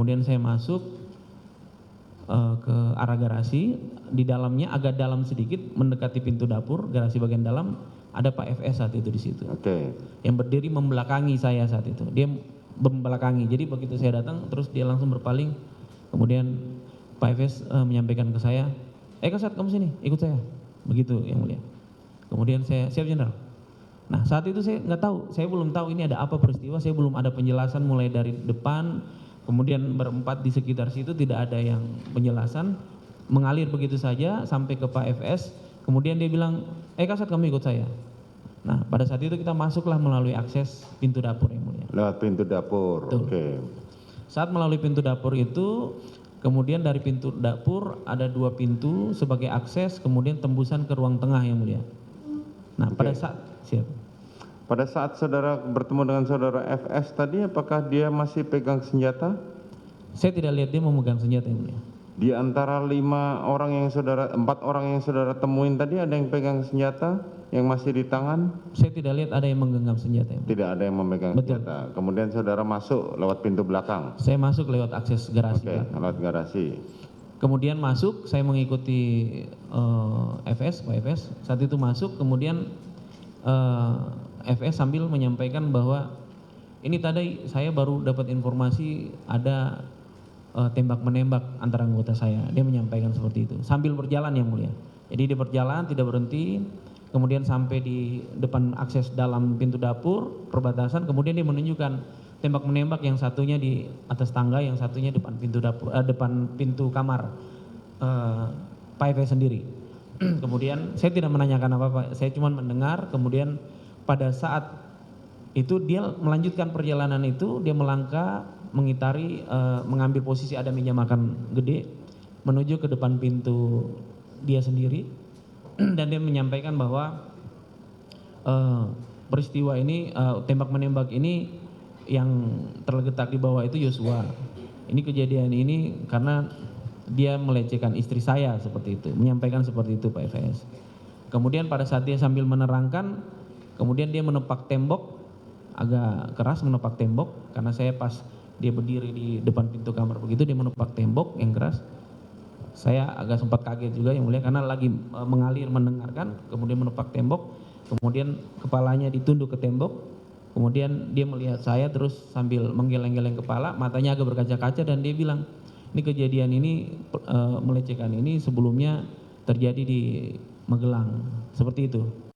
Kemudian saya masuk ke arah garasi, di dalamnya agak dalam sedikit mendekati pintu dapur, garasi bagian dalam ada Pak FS saat itu di situ. Oke. Yang berdiri membelakangi saya saat itu. Dia membelakangi. Jadi begitu saya datang terus dia langsung berpaling. Kemudian Pak FS menyampaikan ke saya, Kasat kamu sini, ikut saya. Begitu yang mulia. Kemudian saya, siap jenderal. Nah saat itu saya nggak tahu, saya belum tahu ini ada apa peristiwa, saya belum ada penjelasan mulai dari depan, kemudian berempat di sekitar situ tidak ada yang penjelasan, mengalir begitu saja sampai ke Pak FS, kemudian dia bilang, Kasat kamu ikut saya. Nah pada saat itu kita masuklah melalui akses pintu dapur yang mulia. Lewat pintu dapur. Betul. Oke. Saat melalui pintu dapur itu, kemudian dari pintu dapur ada 2 pintu sebagai akses, kemudian tembusan ke ruang tengah yang mulia. Nah pada saat, siap. Pada saat saudara bertemu dengan saudara FS tadi, apakah dia masih pegang senjata? Saya tidak lihat dia memegang senjata yang mulia. Di antara 4 orang yang saudara temuin tadi ada yang pegang senjata yang masih di tangan? Saya tidak lihat ada yang menggenggam senjata yang mulia. Tidak ada yang memegang Betul. senjata. Kemudian saudara masuk lewat pintu belakang. Saya masuk lewat akses garasi. Oke, lewat garasi. Kemudian masuk, saya mengikuti FS, Pak FS. Saat itu masuk, kemudian FS sambil menyampaikan bahwa ini tadi saya baru dapat informasi ada tembak menembak antara anggota saya. Dia menyampaikan seperti itu sambil berjalan yang mulia. Jadi dia berjalan tidak berhenti, kemudian sampai di depan akses dalam pintu dapur perbatasan, kemudian dia menunjukkan tembak menembak, yang satunya di atas tangga, yang satunya depan pintu dapur, depan pintu kamar Pak FS sendiri. Kemudian saya tidak menanyakan apa-apa, saya cuma mendengar. Kemudian pada saat itu dia melanjutkan perjalanan itu, dia melangkah mengitari, mengambil posisi ada meja makan gede, menuju ke depan pintu dia sendiri, dan dia menyampaikan bahwa peristiwa ini, tembak menembak ini yang terletak di bawah itu Yosua. Ini kejadian ini karena dia melecehkan istri saya, seperti itu, menyampaikan seperti itu Pak FS. Kemudian pada saat dia sambil menerangkan, kemudian dia menepak tembok, agak keras menepak tembok, karena saya pas dia berdiri di depan pintu kamar begitu, dia menepak tembok yang keras. Saya agak sempat kaget juga yang mulia, karena lagi mengalir mendengarkan, kemudian menepak tembok, kemudian kepalanya ditunduk ke tembok, kemudian dia melihat saya terus sambil menggeleng-geleng kepala, matanya agak berkaca-kaca, dan dia bilang, ini kejadian ini melecehkan ini sebelumnya terjadi di Magelang, seperti itu.